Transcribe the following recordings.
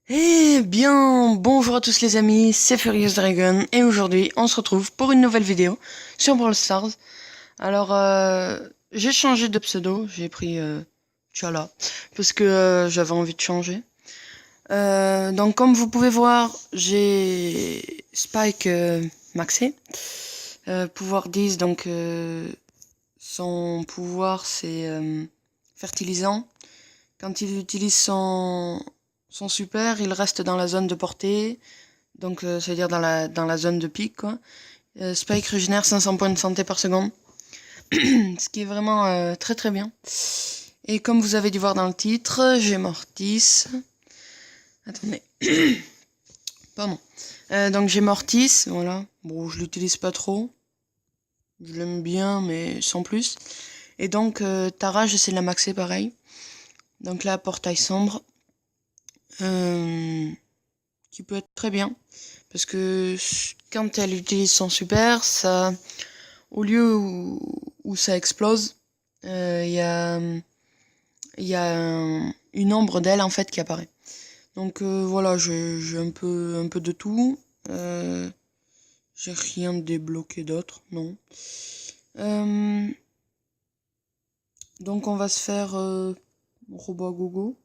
Eh bien, bonjour à tous les amis, c'est Furious Dragon et aujourd'hui on se retrouve pour une nouvelle vidéo sur Brawl Stars. Alors, j'ai changé de pseudo, j'ai pris Tchala parce que j'avais envie de changer. Donc comme vous pouvez voir, j'ai Spike maxé, pouvoir 10, donc son pouvoir c'est fertilisant. Quand il utilise son super, il reste dans la zone de portée, donc c'est-à-dire dans la zone de pique, quoi. Spike régénère 500 points de santé par seconde, ce qui est vraiment très très bien. Et comme vous avez dû voir dans le titre, j'ai Mortis. Attendez. Pardon. Donc j'ai Mortis, voilà. Bon, je l'utilise pas trop. Je l'aime bien, mais sans plus. Et donc Tara, j'essaie de la maxer pareil. Donc là, portail sombre. Qui peut être très bien. Parce que quand elle utilise son super, ça, au lieu où ça explose, il y a une ombre d'elle en fait qui apparaît. Donc voilà, j'ai un peu de tout. J'ai rien débloqué d'autre, non. Donc on va se faire robot à gogo.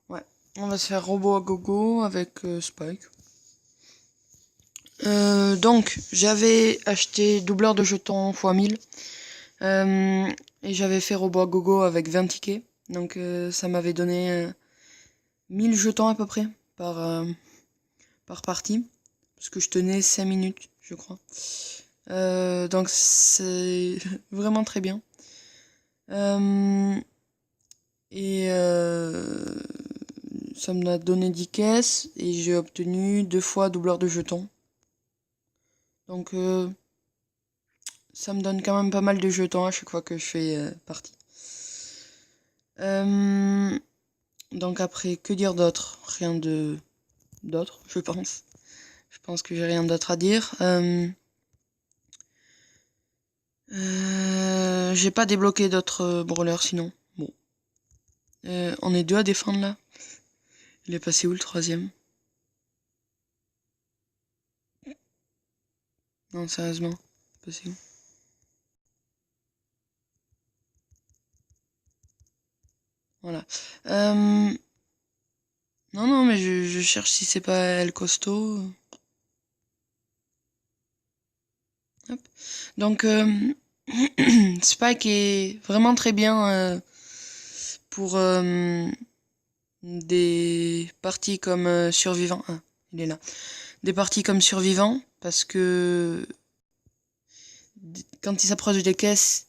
Ouais, on va se faire robot à gogo avec Spike. Donc, j'avais acheté doubleur de jetons x 1000. Et j'avais fait robot à gogo avec 20 tickets. Donc, ça m'avait donné 1000 jetons à peu près par partie. Parce que je tenais 5 minutes, je crois. Donc, c'est vraiment très bien. Et ça m'a donné 10 caisses. Et j'ai obtenu 2 fois doubleur de jetons. Donc, ça me donne quand même pas mal de jetons à chaque fois que je fais partie. Donc après, que dire d'autre? Rien d'autre, je pense. Je pense que j'ai rien d'autre à dire. J'ai pas débloqué d'autres brawlers sinon. Bon. On est deux à défendre là. Il est passé où le troisième? Non, sérieusement. Passé où? Voilà. Non, non, mais je cherche si c'est pas El Costo. Hop. Donc, Spike est vraiment très bien pour des parties comme survivant. Ah, il est là. Des parties comme survivant, parce que quand il s'approche des caisses,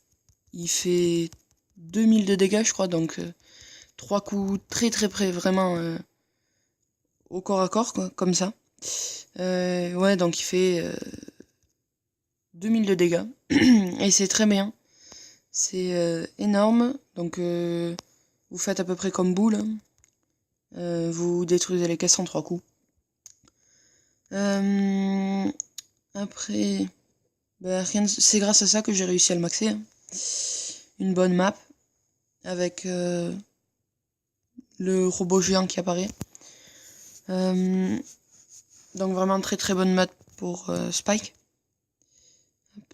il fait 2000 de dégâts, je crois, donc 3 coups très très près, vraiment au corps à corps, quoi, comme ça. Ouais, donc il fait 2000 de dégâts, et c'est très bien. C'est énorme, donc vous faites à peu près comme boule. Vous détruisez les caisses en 3 coups. Après, bah, rien, c'est grâce à ça que j'ai réussi à le maxer. Hein. Une bonne map avec le robot géant qui apparaît. Donc vraiment très très bonne map pour Spike. Hop,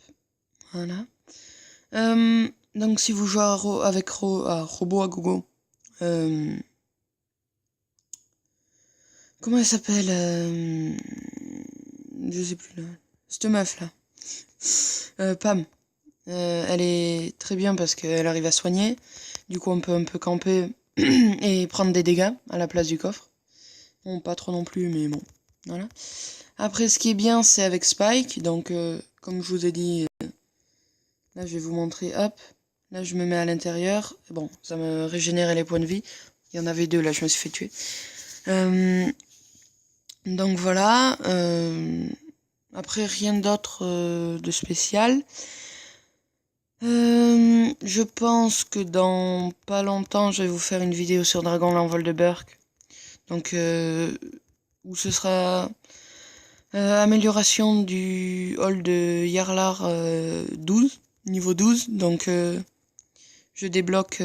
voilà. Donc si vous jouez avec robot à gogo, comment elle s'appelle je sais plus là. Cette meuf là. Pam. Elle est très bien parce qu'elle arrive à soigner. Du coup on peut un peu camper et prendre des dégâts à la place du coffre. Bon, pas trop non plus, mais bon. Voilà. Après, ce qui est bien, c'est avec Spike. Donc, comme je vous ai dit, là, je vais vous montrer. Hop. Là, je me mets à l'intérieur. Bon, ça me régénère les points de vie. Il y en avait deux, là, je me suis fait tuer. Donc, voilà. Après, rien d'autre de spécial. Je pense que dans pas longtemps, je vais vous faire une vidéo sur Dragon l'envol de Burk. Donc, où ce sera amélioration du hall de Yarlar 12, niveau 12. Donc, je débloque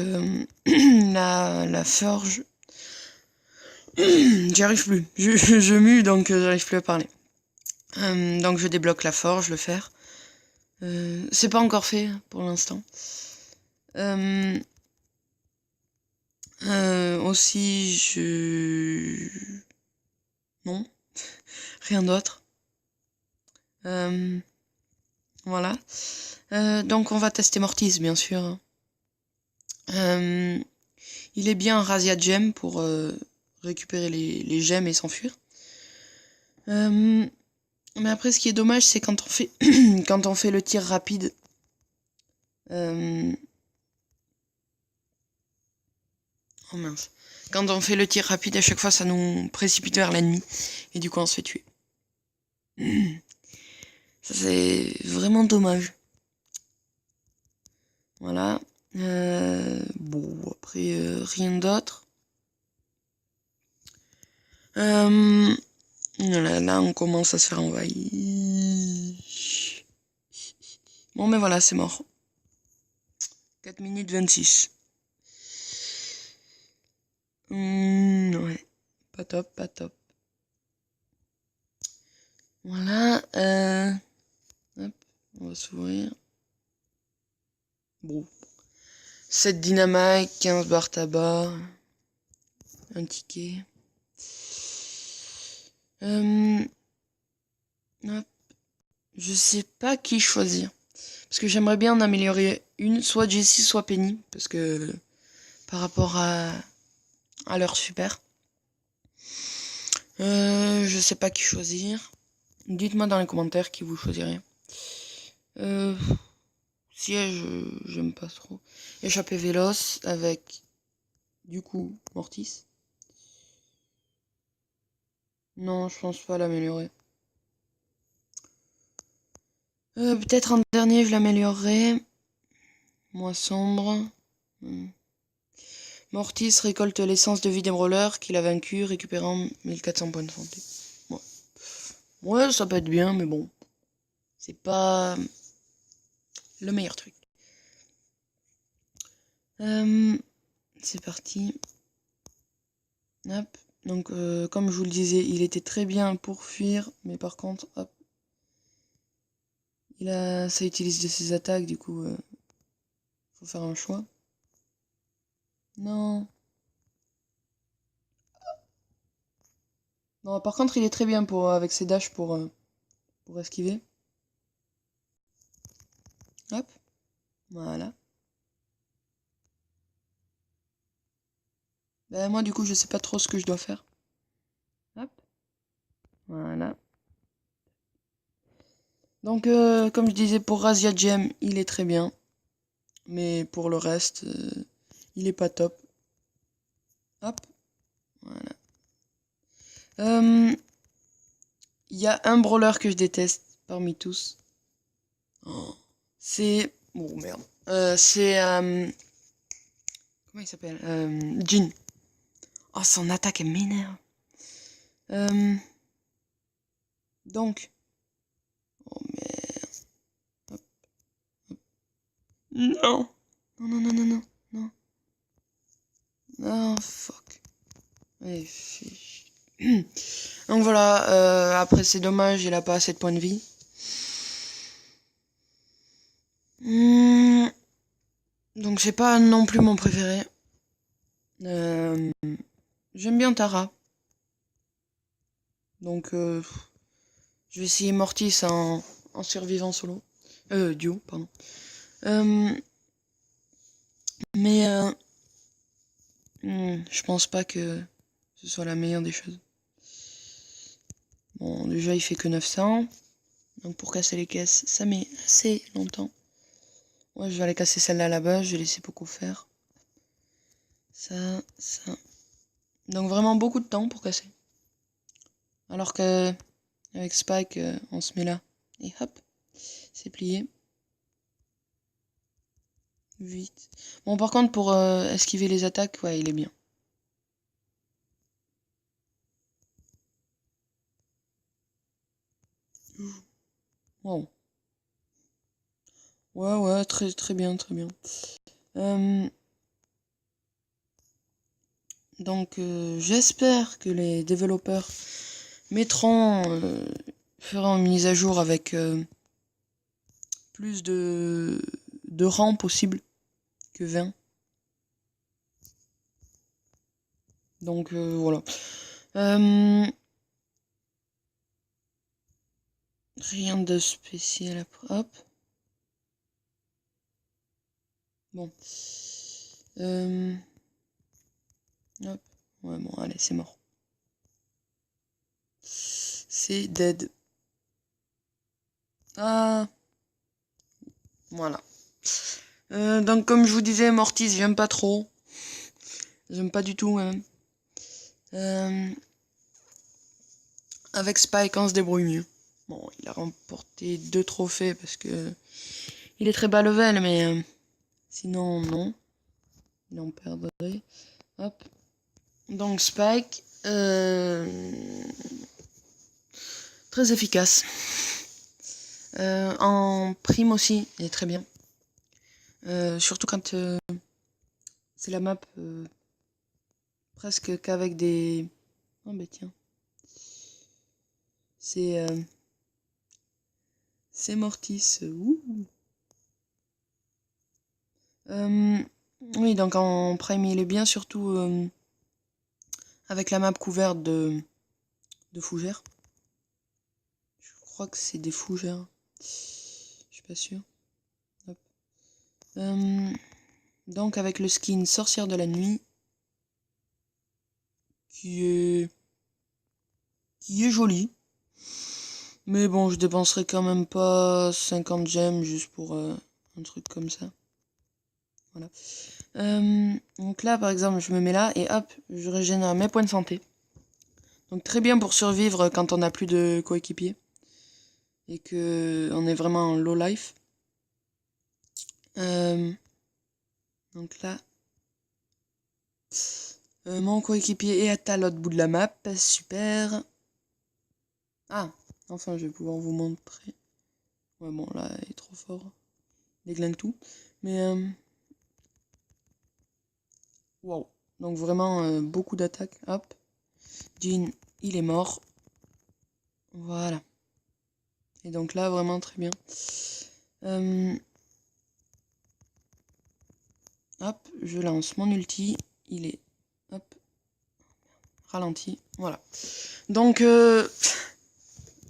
la forge. J'y arrive plus. Je mue, donc j'arrive plus à parler. Donc je débloque la forge, le fer. C'est pas encore fait pour l'instant. Aussi, non, rien d'autre. Voilà. Donc on va tester Mortis, bien sûr. Il est bien Razzia Gem pour récupérer les gemmes et s'enfuir. Mais après, ce qui est dommage, c'est quand on fait quand on fait le tir rapide. Oh mince. Quand on fait le tir rapide, à chaque fois, ça nous précipite vers l'ennemi. Et du coup, on se fait tuer. Ça, c'est vraiment dommage. Voilà. Bon, après, rien d'autre. Là, on commence à se faire envahir. Bon, mais voilà, c'est mort. 4 minutes 26. Ouais. Pas top, pas top. Voilà. Hop, on va s'ouvrir. Bon. 7 dynamite, 15 barres tabac. Un ticket. Hop. Je sais pas qui choisir. Parce que j'aimerais bien en améliorer une, soit Jessie, soit Penny. Parce que par rapport à leur super. Je sais pas qui choisir. Dites-moi dans les commentaires qui vous choisirez. Siège, j'aime pas trop. Échappée véloce avec, du coup, Mortis. Non, je pense pas l'améliorer. Peut-être en dernier, je l'améliorerai. Moins sombre. Mortis récolte l'essence de vie des brawlers qu'il a vaincu, récupérant 1400 points de santé. Ouais. Ouais, ça peut être bien, mais bon. C'est pas le meilleur truc. C'est parti. Hop. Donc, comme je vous le disais, il était très bien pour fuir, mais par contre, hop. Ça utilise de ses attaques, du coup, faut faire un choix. Non. Non, par contre, il est très bien avec ses dashs pour esquiver. Hop. Voilà. Ben, moi, du coup, je sais pas trop ce que je dois faire. Hop. Voilà. Donc, comme je disais, pour Razzia Gem, il est très bien. Mais pour le reste, il est pas top. Hop. Voilà. Il y a un brawler que je déteste parmi tous. Oh, c'est... Oh merde. C'est... Comment il s'appelle Jin. Oh, son attaque, elle m'énerve. Donc... Oh merde. Hop, hop. Non. Non, non, non, non, non. Non. Oh, fuck. Allez, donc voilà, après c'est dommage, il a pas assez de points de vie. Donc c'est pas non plus mon préféré. J'aime bien Tara. Donc je vais essayer Mortis en survivant solo. Duo, pardon. Mais je pense pas que ce soit la meilleure des choses. Bon, déjà il fait que 900. Donc pour casser les caisses, ça met assez longtemps. Ouais, je vais aller casser celle-là là-bas, je vais laisser beaucoup faire. Ça. Donc vraiment beaucoup de temps pour casser. Alors que avec Spike, on se met là. Et hop, c'est plié. Vite. Bon, par contre, pour esquiver les attaques, ouais, il est bien. Wow. Ouais, très très bien, très bien. Donc j'espère que les développeurs feront une mise à jour avec plus de rangs possible que 20. Donc voilà. Rien de spécial après. Hop. Bon. Hop. Ouais, bon, allez, c'est mort. C'est dead. Ah. Voilà. Donc, comme je vous disais, Mortis, j'aime pas trop. J'aime pas du tout, même. Avec Spike, on se débrouille mieux. Bon, il a remporté 2 trophées parce que il est très bas level, mais sinon, non. Il en perdrait. Hop. Donc, Spike, très efficace. En prime aussi, il est très bien. Surtout quand c'est la map presque qu'avec des... Oh bah tiens. C'est Mortis. Ouh. Oui, donc en prime il est bien, surtout avec la map couverte de fougères. Je crois que c'est des fougères. Je suis pas sûr. Hop. Donc avec le skin Sorcière de la Nuit, qui est joli. Mais bon, je dépenserai quand même pas 50 gemmes juste pour un truc comme ça. Voilà. Donc là, par exemple, je me mets là et hop, je régénère mes points de santé. Donc très bien pour survivre quand on n'a plus de coéquipier. Et que on est vraiment en low life. Donc là, mon coéquipier est à l'autre bout de la map. Super. Ah, enfin, je vais pouvoir vous montrer. Ouais, bon, là, il est trop fort. Il déglingue tout. Mais, wow. Donc vraiment, beaucoup d'attaques. Hop. Jean, il est mort. Voilà. Et donc là, vraiment très bien. Hop, je lance mon ulti. Il est, hop, ralenti. Voilà. Donc,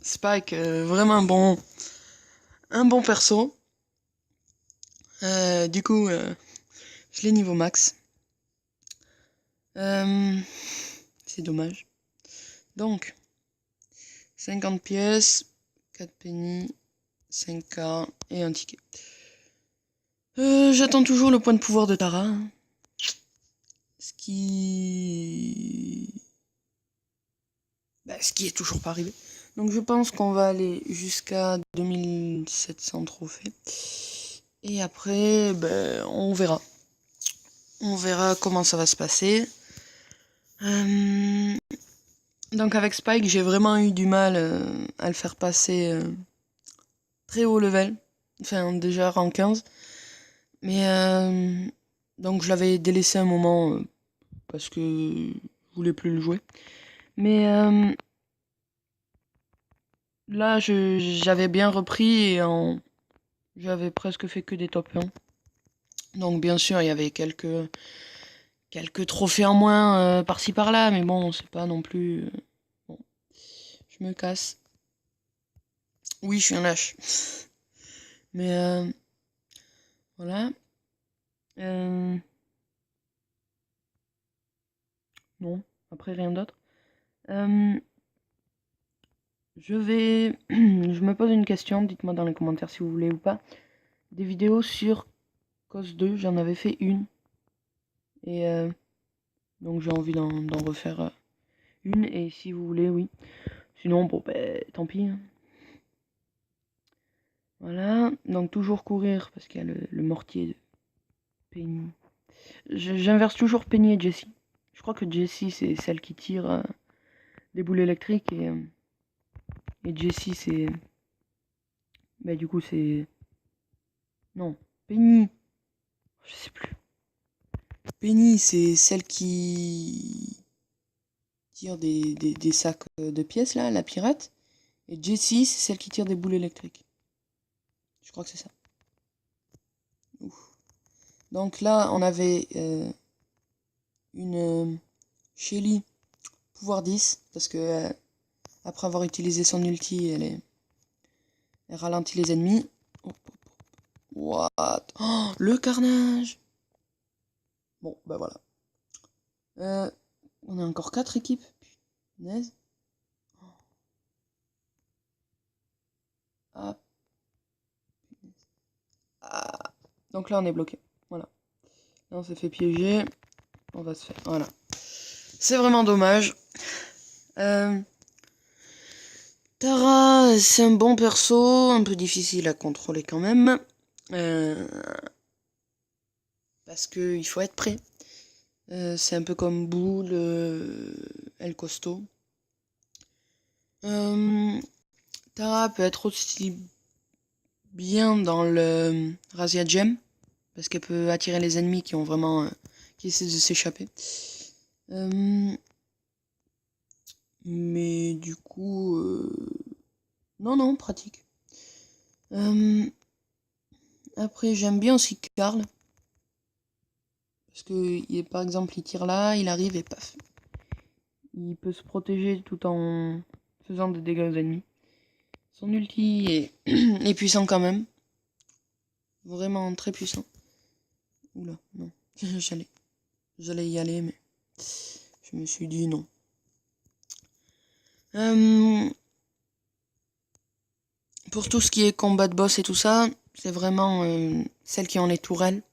Spike, vraiment un bon perso. Du coup, je l'ai niveau max. C'est dommage. Donc, 50 pièces, 4 pennies, 5K et un ticket. J'attends toujours le point de pouvoir de Tara. Ce qui est toujours pas arrivé. Donc je pense qu'on va aller jusqu'à 2700 trophées. Et après, on verra. On verra comment ça va se passer. Donc avec Spike, j'ai vraiment eu du mal à le faire passer très haut level. Enfin, déjà rang 15. Mais donc je l'avais délaissé un moment parce que je voulais plus le jouer. Mais là, j'avais bien repris et j'avais presque fait que des top 1. Donc bien sûr, il y avait quelques trophées en moins par-ci par-là, mais bon, c'est pas non plus... Bon, je me casse. Oui, je suis un lâche. Mais voilà. Non, après rien d'autre. Je me pose une question, dites-moi dans les commentaires si vous voulez ou pas. Des vidéos sur COS 2, j'en avais fait une. Et donc j'ai envie d'en refaire une, et si vous voulez, oui. Sinon, bon, tant pis. Hein. Voilà, donc toujours courir, parce qu'il y a le mortier de Penny. J'inverse toujours Penny et Jessie. Je crois que Jessie, c'est celle qui tire des boules électriques, et Jessie, c'est... du coup, c'est... Non, Penny. Je sais plus. Penny, c'est celle qui tire des sacs de pièces, là, la pirate. Et Jessie, c'est celle qui tire des boules électriques. Je crois que c'est ça. Ouf. Donc là, on avait une Shelly pouvoir 10, parce que après avoir utilisé son ulti, elle ralentit les ennemis. Hop, hop, hop. What? Oh, le carnage! Bon, bah voilà. On a encore 4 équipes. Punaise. Ah. Ah. Donc là, on est bloqué. Voilà. Là, on s'est fait piéger. On va se faire. Voilà. C'est vraiment dommage. Tara, c'est un bon perso, un peu difficile à contrôler quand même. Parce qu'il faut être prêt. C'est un peu comme Boule, El Costo. Tara peut être aussi bien dans le Razzia Gem, parce qu'elle peut attirer les ennemis qui ont vraiment qui essaient de s'échapper. Mais du coup, non, pratique. Après, j'aime bien aussi Karl, parce que par exemple, il tire là, il arrive et paf, il peut se protéger tout en faisant des dégâts aux ennemis. Son ulti est puissant quand même. Vraiment très puissant. Oula, non. J'allais y aller, mais je me suis dit non. Pour tout ce qui est combat de boss et tout ça, c'est vraiment celles qui ont les tourelles.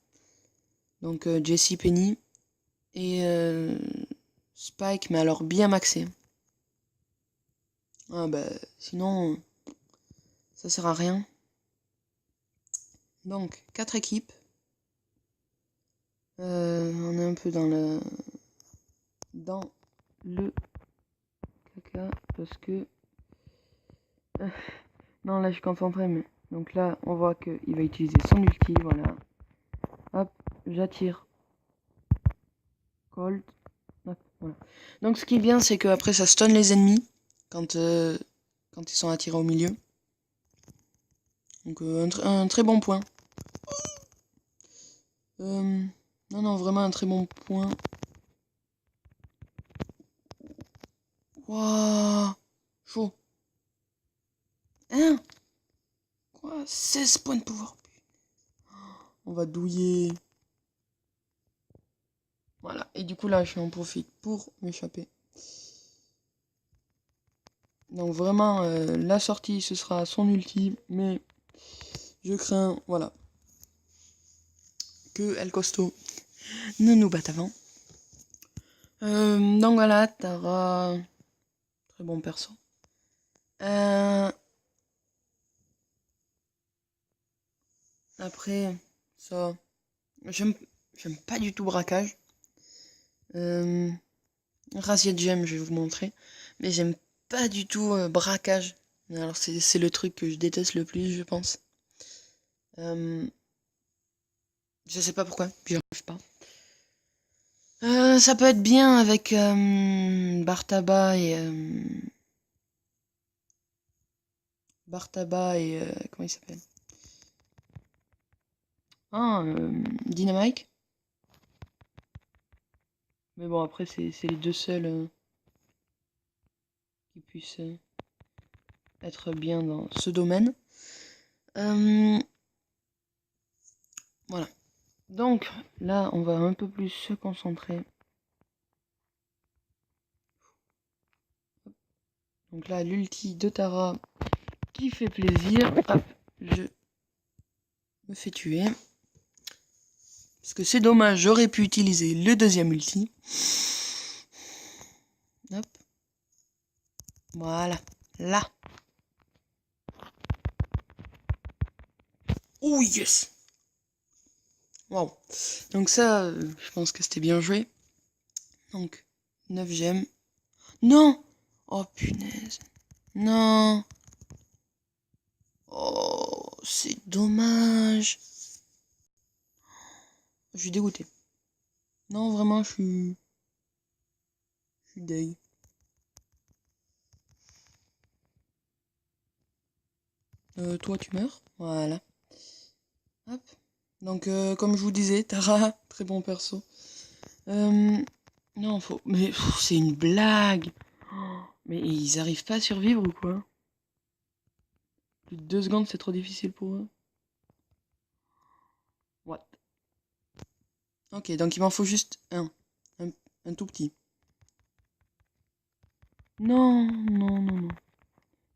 Donc Jessie, Penny et Spike, mais alors bien maxé. Ah bah sinon ça sert à rien. Donc 4 équipes. On est un peu dans le caca parce que non, là je suis concentré, mais donc là on voit qu'il va utiliser son ulti, voilà. Hop, j'attire Colt. Hop, voilà. Donc ce qui est bien, c'est que après ça stun les ennemis quand ils sont attirés au milieu. Donc un très bon point. Non, vraiment un très bon point. Waouh, chaud. Hein? Quoi? 16 points de pouvoir. On va douiller. Voilà, et du coup là, je en profite pour m'échapper. Donc vraiment, la sortie, ce sera son ulti, mais je crains, voilà, que El Costo ne nous batte avant. Donc voilà, Tara, très bon perso. Après, ça, j'aime pas du tout braquage. Razzia Gem, je vais vous montrer, mais j'aime pas du tout braquage. Alors c'est le truc que je déteste le plus, je pense. Je sais pas pourquoi, j'y arrive pas. Ça peut être bien avec Bartaba et comment il s'appelle? Ah, Dynamite. Mais bon, après c'est les deux seuls qui puissent être bien dans ce domaine. Voilà. Donc là, on va un peu plus se concentrer. Donc là, l'ulti de Tara qui fait plaisir. Hop, je me fais tuer. Parce que c'est dommage, j'aurais pu utiliser le deuxième ulti. Hop. Voilà. Là. Oh yes. Waouh. Donc ça, je pense que c'était bien joué. Donc, 9 gemmes. Non. Oh punaise. Non. Oh, c'est dommage. Je suis dégoûté. Non, vraiment, je suis deg. Toi, tu meurs. Voilà. Hop. Donc, comme je vous disais, Tara, très bon perso. Non, faut... Mais c'est une blague. Oh, mais ils arrivent pas à survivre ou quoi? Plus de 2 secondes, c'est trop difficile pour eux. What? Ok, donc il m'en faut juste un. Un tout petit. Non, non, non, non.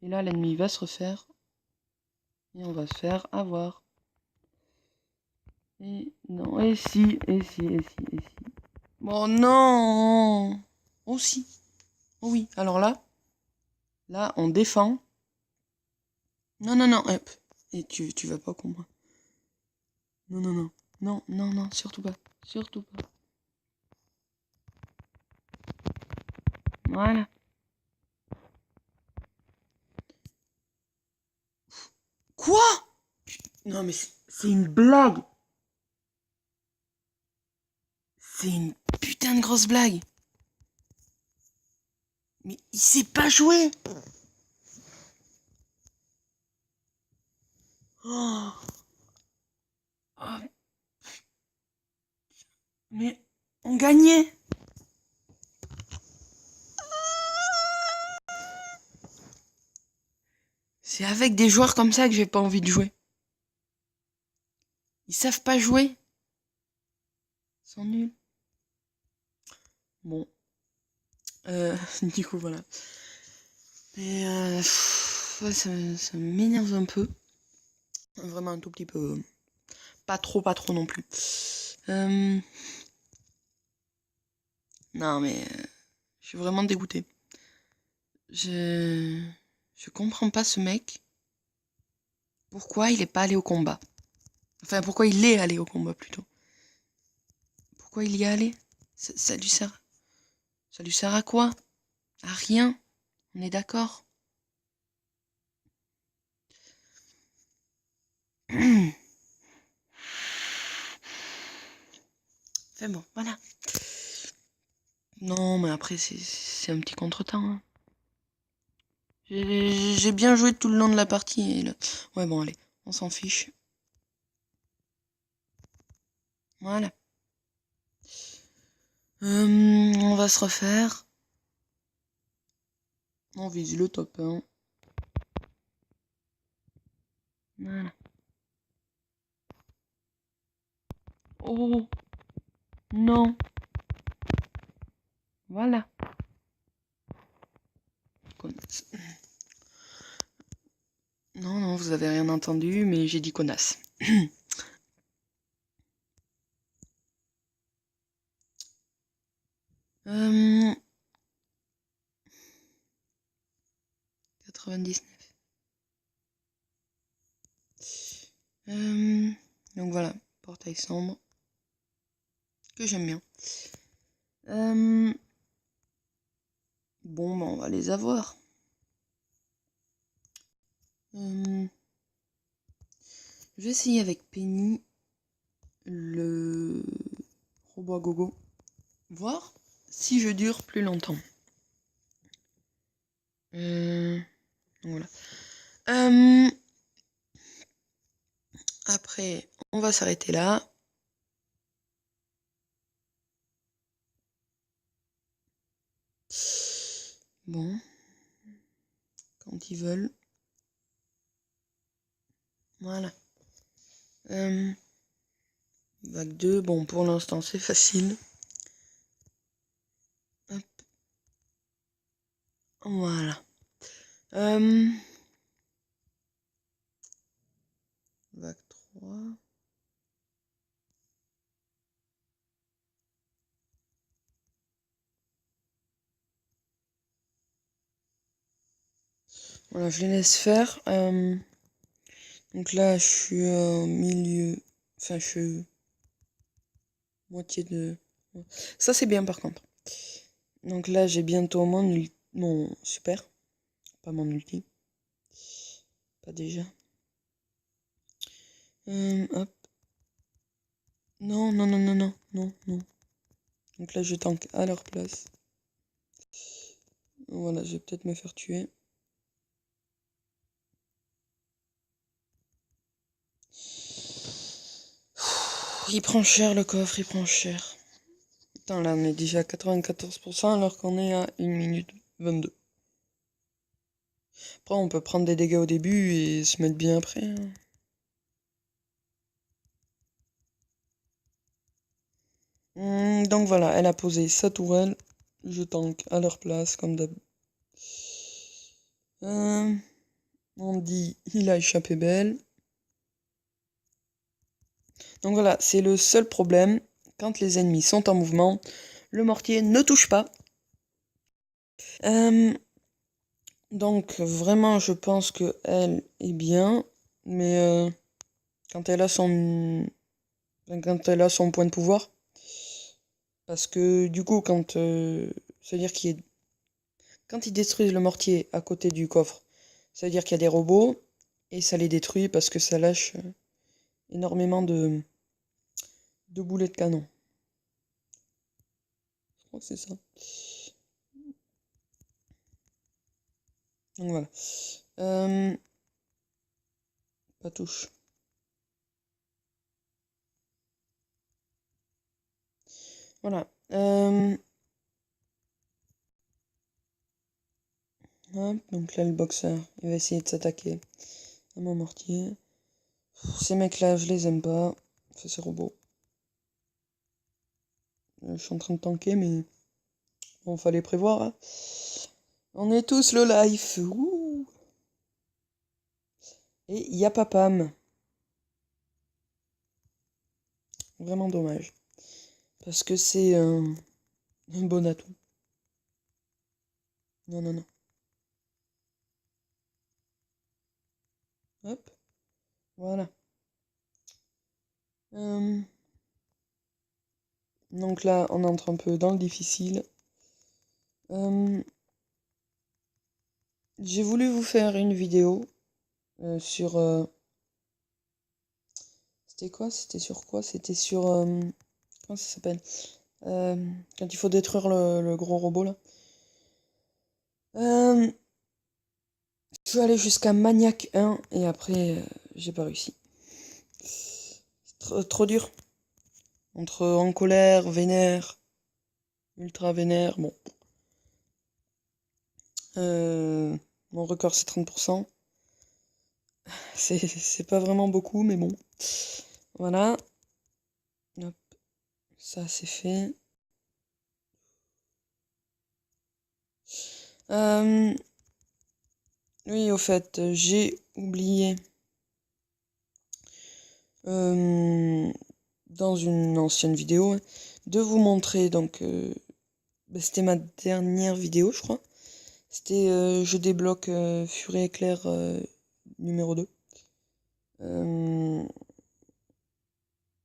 Et là, l'ennemi va se refaire. Et on va se faire avoir. Et non, et si, et si, et si, et si. Bon, non. Oh si. Oh oui, alors là, on défend. Non, non, non, hop. Et tu vas pas comprendre. Non, non, non. Non, non, non, surtout pas. Surtout pas. Voilà. Quoi? Non, mais c'est une blague. C'est une putain de grosse blague. Mais il sait pas jouer. Oh. Oh. Mais on gagnait. C'est avec des joueurs comme ça que j'ai pas envie de jouer. Ils savent pas jouer. Ils sont nuls. Bon. Du coup, voilà. Mais ouais, ça m'énerve un peu. Vraiment un tout petit peu. Pas trop non plus. Non, mais je suis vraiment dégoûté. Je comprends pas ce mec. Pourquoi il est pas allé au combat? Enfin, pourquoi il est allé au combat plutôt? Pourquoi il y est allé? Ça lui sert. Ça lui sert à quoi? À rien. On est d'accord. Enfin bon, voilà. Non, mais après, c'est un petit contretemps. Hein. J'ai bien joué tout le long de la partie. Et là... Ouais, bon, allez, on s'en fiche. Voilà. On va se refaire. On vise le top 1. Voilà. Oh non. Voilà. Connasse. Non, non, vous avez rien entendu, mais j'ai dit connasse. 99. Donc voilà, portail sombre. Que j'aime bien. Bon, bah, on va les avoir. Je vais essayer avec Penny le robot à gogo. Voir si je dure plus longtemps. Voilà. Après, on va s'arrêter là. Bon. Quand ils veulent. Voilà. Vague 2, bon pour l'instant c'est facile. Hop. Voilà. Vague 3. Voilà, je les laisse faire. Donc là, je suis au milieu. Enfin, je suis moitié de. Ça, c'est bien par contre. Donc là, j'ai bientôt mon super. Pas mon ulti. Pas déjà. Hop. Non, non, non, non, non, non, non. Donc là, je tank à leur place. Voilà, je vais peut-être me faire tuer. Il prend cher le coffre, il prend cher. Putain, là, on est déjà à 94% alors qu'on est à 1 minute 22. Après, on peut prendre des dégâts au début et se mettre bien après, hein. Donc voilà, elle a posé sa tourelle. Je tank à leur place, comme d'hab. On dit, il a échappé belle. Donc voilà, c'est le seul problème. Quand les ennemis sont en mouvement, le mortier ne touche pas. Donc vraiment, je pense que elle est bien. Mais quand elle a son... quand elle a son point de pouvoir. Parce que du coup, c'est-à-dire quand ils détruisent le mortier à côté du coffre, ça veut dire qu'il y a des robots. Et ça les détruit parce que ça lâche énormément de boulets de canon. Je crois que c'est ça. Donc voilà. Pas touche. Voilà. Hop, donc là, le boxeur, il va essayer de s'attaquer à mon mortier. Ces mecs-là, je les aime pas. Enfin, ces robots. Je suis en train de tanker, mais bon, fallait prévoir, hein. On est tous le life. Ouh. Et il y a Papam. Vraiment dommage. Parce que c'est un bon atout. Non, non, non. Hop. Voilà. Donc là, on entre un peu dans le difficile. J'ai voulu vous faire une vidéo sur... c'était quoi? C'était sur quoi? C'était sur... comment ça s'appelle? Quand il faut détruire le gros robot là. Je suis allé jusqu'à Maniac 1 et après j'ai pas réussi. C'est trop dur. Entre en colère, vénère, ultra vénère, bon. Mon record c'est 30%. C'est pas vraiment beaucoup, mais bon. Voilà. Hop. Ça c'est fait. Oui, au fait, j'ai oublié dans une ancienne vidéo de vous montrer, donc c'était ma dernière vidéo, je crois. C'était je débloque Furie Éclair numéro 2.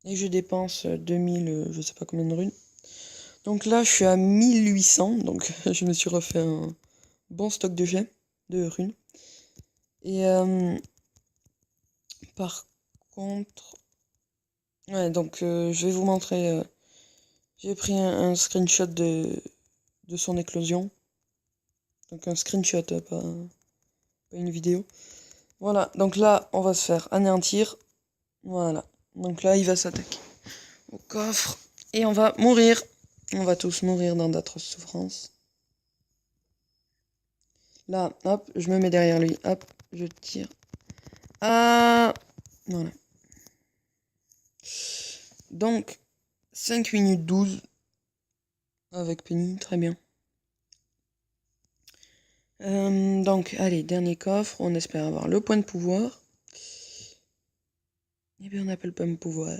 Et je dépense 2000, je sais pas combien de runes. Donc là, je suis à 1800, donc je me suis refait un bon stock de gemmes, de runes. Et par contre... Ouais, donc je vais vous montrer... j'ai pris un screenshot de son éclosion. Donc un screenshot, pas une vidéo. Voilà, donc là, on va se faire anéantir. Voilà, donc là, il va s'attaquer au coffre. Et on va mourir. On va tous mourir dans d'atroces souffrances. Là, hop, je me mets derrière lui. Hop, je tire. Ah, voilà. Donc, 5 minutes 12. Avec Penny, très bien. Donc, allez, dernier coffre. On espère avoir le point de pouvoir. Eh bien, on n'appelle pas un pouvoir.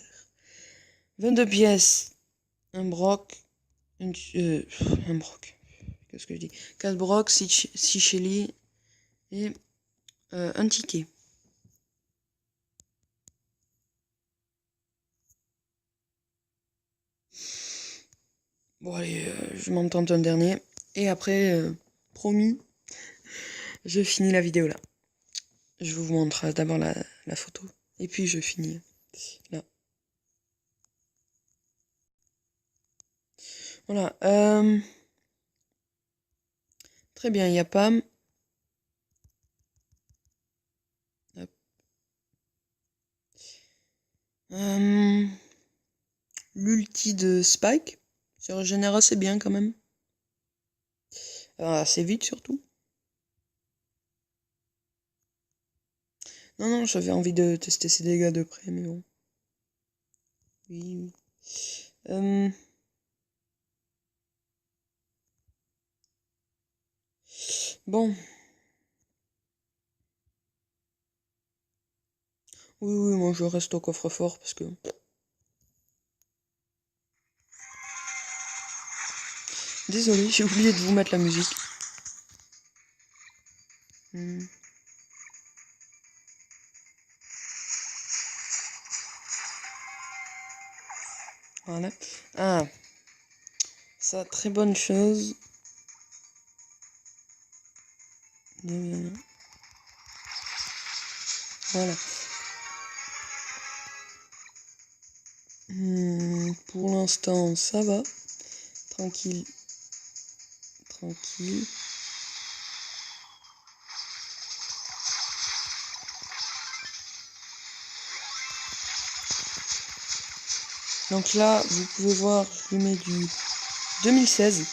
22 pièces. Un broc. Un broc. Qu'est-ce que je dis? 4 brocs, 6 Shelly. Et un ticket. Bon, allez, je m'en tente un dernier. Et après, promis, je finis la vidéo là. Je vous montre d'abord la photo. Et puis je finis là. Voilà. Très bien, il y a Pam. Hop. L'ulti de Spike. Ça régénère assez bien quand même. Assez vite surtout. Non, j'avais envie de tester ses dégâts de près, mais bon. Oui. Bon. Oui, moi je reste au coffre-fort parce que... Désolé, j'ai oublié de vous mettre la musique. Voilà. Ah. Ça, très bonne chose. Voilà. Pour l'instant, ça va. Tranquille. Tranquille. Donc là, vous pouvez voir, je lui mets du 2016.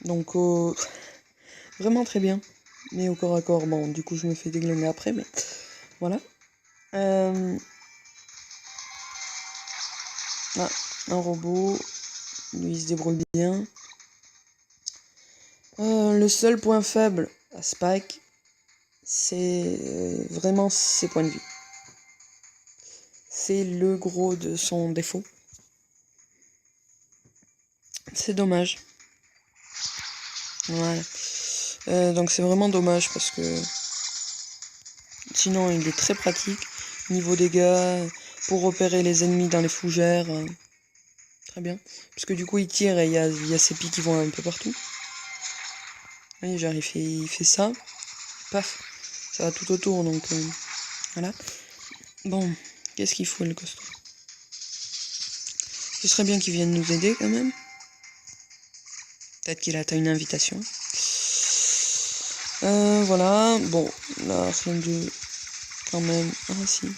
Donc vraiment très bien. Mais au corps à corps, bon, du coup je me fais déglinguer après, mais voilà. Ah, un robot. Lui il se débrouille bien. Le seul point faible à Spike, c'est vraiment ses points de vie. C'est le gros de son défaut. C'est dommage. Voilà. Donc c'est vraiment dommage parce que sinon il est très pratique. Niveau dégâts, pour repérer les ennemis dans les fougères. Très bien. Parce que du coup il tire et il y a ses pics qui vont un peu partout. Vous voyez, genre il fait ça. Paf. Ça va tout autour donc voilà. Bon, qu'est-ce qu'il faut le costaud? Ce serait bien qu'il vienne nous aider quand même. Peut-être qu'il attend une invitation. Voilà. Bon, là, rien de... Quand même... Ah, si.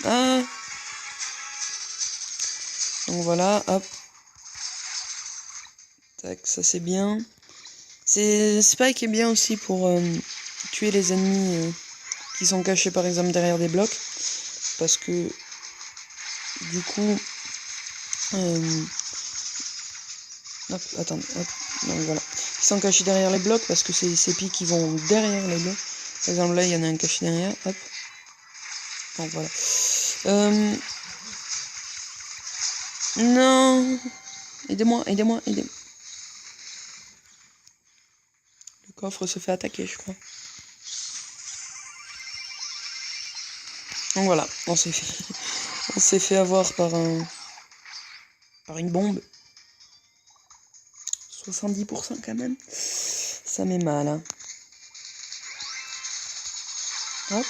Ah. Donc voilà, hop. Tac, ça c'est bien. C'est Spike est bien aussi pour tuer les ennemis qui sont cachés par exemple derrière des blocs. Parce que... Du coup... Hop, attendez, hop. Donc voilà. Ils sont cachés derrière les blocs parce que c'est ces pics qui vont derrière les blocs. Par exemple là il y en a un caché derrière, hop. Donc voilà. Non. Aidez-moi. Le coffre se fait attaquer, je crois. Donc voilà, on s'est fait avoir par une bombe. 70% quand même. Ça met mal, hein. Hop.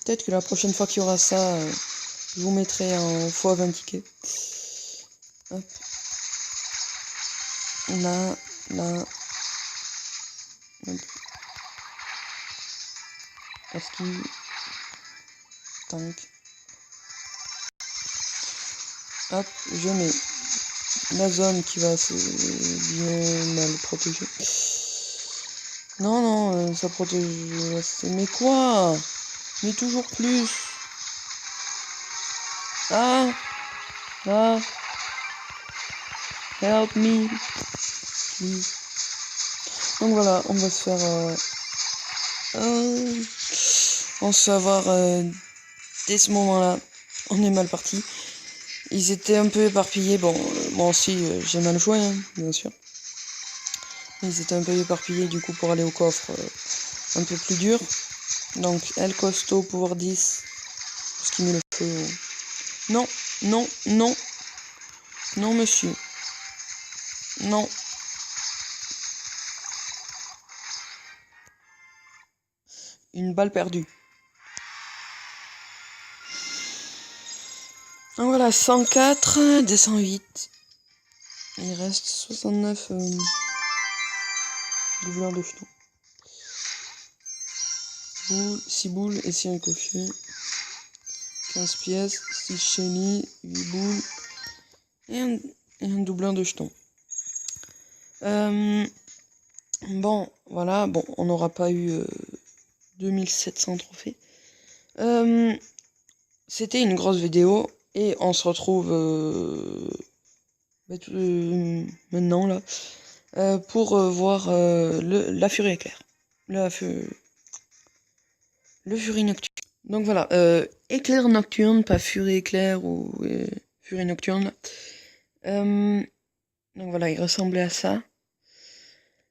Peut-être que la prochaine fois qu'il y aura ça, je vous mettrai en x20 tickets. Hop. Là. Hop. Est-ce qu'il... Tank. Hop, je mets la zone qui va se bien mal protéger. Non, ça protège... Mais quoi? Mais toujours plus. Ah. Help me. Please. Donc voilà, on va se faire... on se fait avoir dès ce moment-là. On est mal parti. Ils étaient un peu éparpillés. Bon, moi aussi, j'ai mal joué, hein, bien sûr. Ils étaient un peu éparpillés, du coup, pour aller au coffre un peu plus dur. Donc, elle costaud, pouvoir 10. Ce qui met le feu. Non, monsieur. Non. Une balle perdue. Donc voilà, 104, des 108. Il reste 69 doubleurs de jetons. 6 boules et 6 ricochets. 15 pièces, 6 chenilles, 8 boules et un doubleur de jetons. Bon, voilà, bon, on n'aura pas eu 2700 trophées. C'était une grosse vidéo et on se retrouve maintenant là pour voir la furie éclair. Le furie nocturne. Donc voilà, éclair nocturne, pas furie éclair ou furie nocturne. Donc voilà, il ressemblait à ça.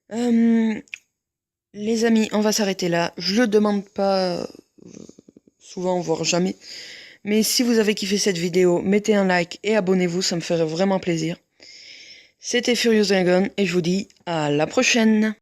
Les amis, on va s'arrêter là. Je le demande pas souvent, voire jamais. Mais si vous avez kiffé cette vidéo, mettez un like et abonnez-vous, ça me ferait vraiment plaisir. C'était Furious Dragon et je vous dis à la prochaine.